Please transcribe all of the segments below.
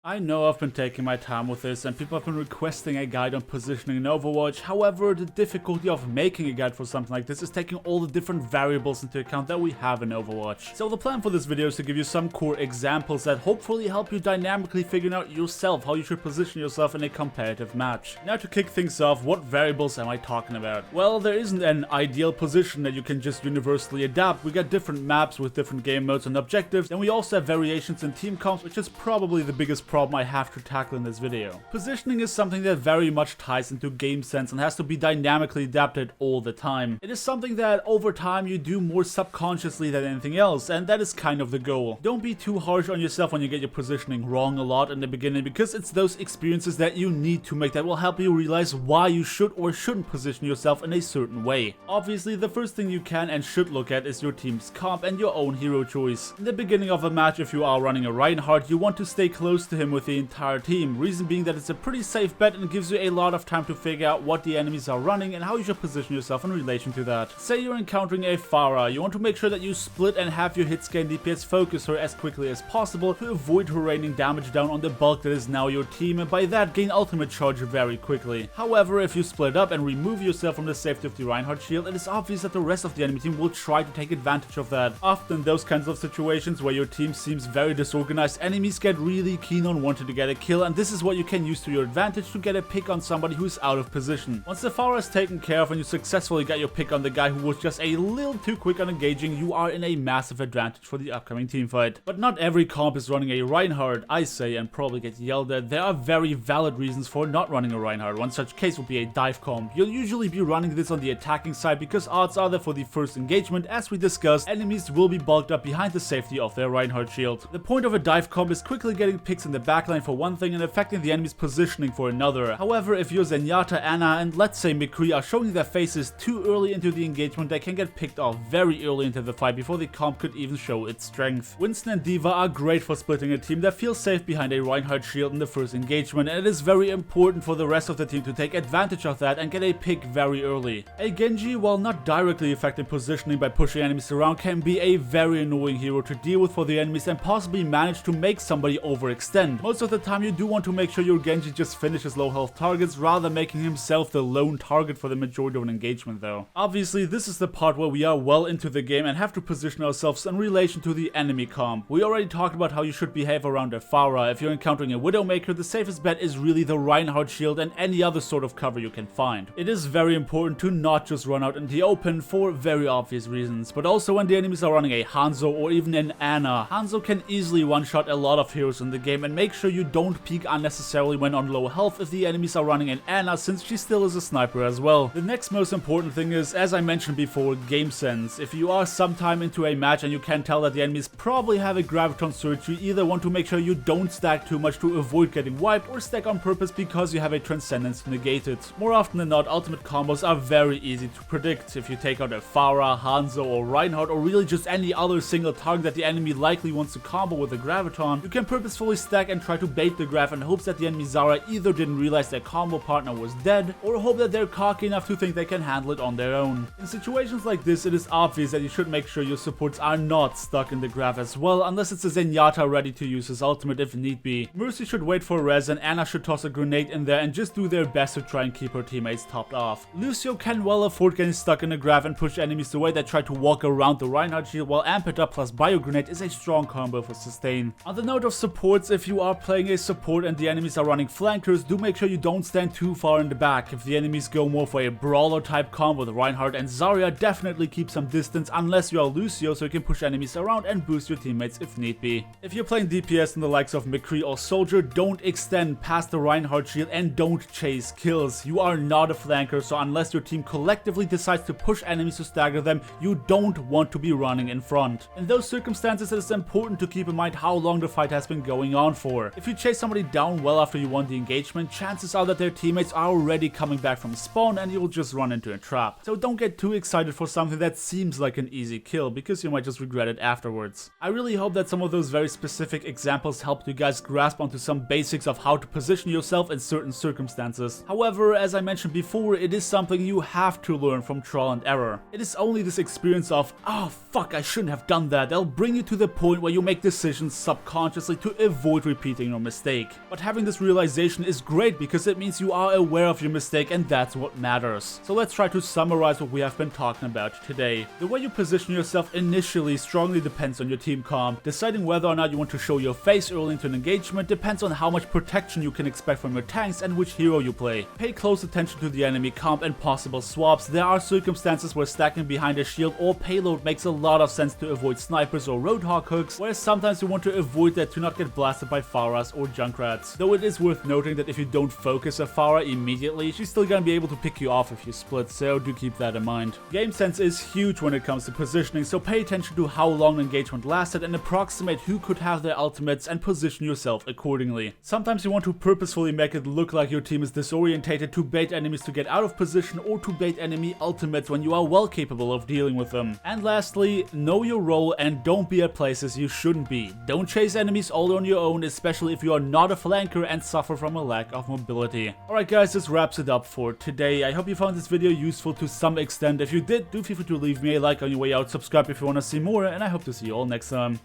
I know I've been taking my time with this and people have been requesting a guide on positioning in Overwatch. However, the difficulty of making a guide for something like this is taking all the different variables into account that we have in Overwatch. So the plan for this video is to give you some core examples that hopefully help you dynamically figure out yourself how you should position yourself in a competitive match. Now to kick things off, what variables am I talking about? Well, there isn't an ideal position that you can just universally adapt. We got different maps with different game modes and objectives, and we also have variations in team comps, which is probably the biggest problem I have to tackle in this video. Positioning is something that very much ties into game sense and has to be dynamically adapted all the time. It is something that over time you do more subconsciously than anything else, and that is kind of the goal. Don't be too harsh on yourself when you get your positioning wrong a lot in the beginning, because it's those experiences that you need to make that will help you realize why you should or shouldn't position yourself in a certain way. Obviously, the first thing you can and should look at is your team's comp and your own hero choice. In the beginning of a match, if you are running a Reinhardt, you want to stay close to him with the entire team, reason being that it's a pretty safe bet and gives you a lot of time to figure out what the enemies are running and how you should position yourself in relation to that. Say you're encountering a Pharah, you want to make sure that you split and have your hit scan DPS focus her as quickly as possible to avoid her raining damage down on the bulk that is now your team, and by that gain ultimate charge very quickly. However, if you split up and remove yourself from the safety of the Reinhardt shield, it is obvious that the rest of the enemy team will try to take advantage of that. Often those kinds of situations where your team seems very disorganized, enemies get really keen on wanting to get a kill, and this is what you can use to your advantage to get a pick on somebody who is out of position. Once the Pharah is taken care of and you successfully got your pick on the guy who was just a little too quick on engaging, you are in a massive advantage for the upcoming teamfight. But not every comp is running a Reinhardt, I say, and probably get yelled at. There are very valid reasons for not running a Reinhardt. One such case would be a dive comp. You'll usually be running this on the attacking side because odds are that for the first engagement, as we discussed, enemies will be bulked up behind the safety of their Reinhardt shield. The point of a dive comp is quickly getting picks in the backline for one thing and affecting the enemy's positioning for another. However, if your Zenyatta, Ana, and let's say McCree are showing their faces too early into the engagement, they can get picked off very early into the fight before the comp could even show its strength. Winston and D.Va are great for splitting a team that feels safe behind a Reinhardt shield in the first engagement, and it is very important for the rest of the team to take advantage of that and get a pick very early. A Genji, while not directly affecting positioning by pushing enemies around, can be a very annoying hero to deal with for the enemies and possibly manage to make somebody overextend. Most of the time you do want to make sure your Genji just finishes low health targets rather than making himself the lone target for the majority of an engagement though. Obviously, this is the part where we are well into the game and have to position ourselves in relation to the enemy comp. We already talked about how you should behave around a Pharah. If you're encountering a Widowmaker, the safest bet is really the Reinhardt shield and any other sort of cover you can find. It is very important to not just run out in the open for very obvious reasons, but also when the enemies are running a Hanzo or even an Ana. Hanzo can easily one-shot a lot of heroes in the game, and make sure you don't peek unnecessarily when on low health if the enemies are running an Ana, since she still is a sniper as well. The next most important thing is, as I mentioned before, game sense. If you are sometime into a match and you can tell that the enemies probably have a Graviton surge, you either want to make sure you don't stack too much to avoid getting wiped, or stack on purpose because you have a Transcendence to negate it. More often than not, ultimate combos are very easy to predict. If you take out a Pharah, Hanzo, or Reinhardt, or really just any other single target that the enemy likely wants to combo with a Graviton, you can purposefully stack and try to bait the Grav in hopes that the enemy Zarya either didn't realize their combo partner was dead, or hope that they're cocky enough to think they can handle it on their own. In situations like this, it is obvious that you should make sure your supports are not stuck in the Grav as well, unless it's a Zenyatta ready to use his ultimate if need be. Mercy should wait for res, and Ana should toss a grenade in there and just do their best to try and keep her teammates topped off. Lucio can well afford getting stuck in a Grav and push enemies away that try to walk around the Reinhardt shield, while Amp It Up plus Bio Grenade is a strong combo for sustain. On the note of supports, if you are playing a support and the enemies are running flankers, do make sure you don't stand too far in the back. If the enemies go more for a brawler type combo with Reinhardt and Zarya, definitely keep some distance unless you are Lucio, so you can push enemies around and boost your teammates if need be. If you're playing DPS in the likes of McCree or Soldier, don't extend past the Reinhardt shield and don't chase kills. You are not a flanker, so unless your team collectively decides to push enemies to stagger them, you don't want to be running in front. In those circumstances, it is important to keep in mind how long the fight has been going on for. If you chase somebody down well after you won the engagement, chances are that their teammates are already coming back from spawn and you'll just run into a trap. So don't get too excited for something that seems like an easy kill, because you might just regret it afterwards. I really hope that some of those very specific examples helped you guys grasp onto some basics of how to position yourself in certain circumstances. However, as I mentioned before, it is something you have to learn from trial and error. It is only this experience of, oh fuck, I shouldn't have done that, that'll bring you to the point where you make decisions subconsciously to avoid repeating your mistake. But having this realization is great because it means you are aware of your mistake, and that's what matters. So let's try to summarize what we have been talking about today. The way you position yourself initially strongly depends on your team comp. Deciding whether or not you want to show your face early into an engagement depends on how much protection you can expect from your tanks and which hero you play. Pay close attention to the enemy comp and possible swaps. There are circumstances where stacking behind a shield or payload makes a lot of sense to avoid snipers or roadhog hooks, whereas sometimes you want to avoid that to not get blasted by Pharahs or Junkrats. Though it is worth noting that if you don't focus a Pharah immediately, she's still gonna be able to pick you off if you split, so do keep that in mind. Game sense is huge when it comes to positioning, so pay attention to how long the engagement lasted and approximate who could have their ultimates and position yourself accordingly. Sometimes you want to purposefully make it look like your team is disorientated to bait enemies to get out of position or to bait enemy ultimates when you are well capable of dealing with them. And lastly, know your role and don't be at places you shouldn't be. Don't chase enemies all on your own, especially if you are not a flanker and suffer from a lack of mobility. Alright guys, this wraps it up for today. I hope you found this video useful to some extent. If you did, do feel free to leave me a like on your way out, subscribe if you want to see more, and I hope to see you all next time.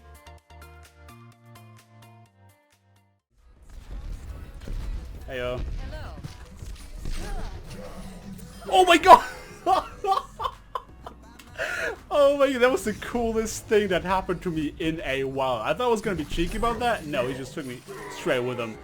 Heyo. Hello. Oh my god! Oh my god, that was the coolest thing that happened to me in a while. I thought I was gonna be cheeky about that. No, he just took me straight with him.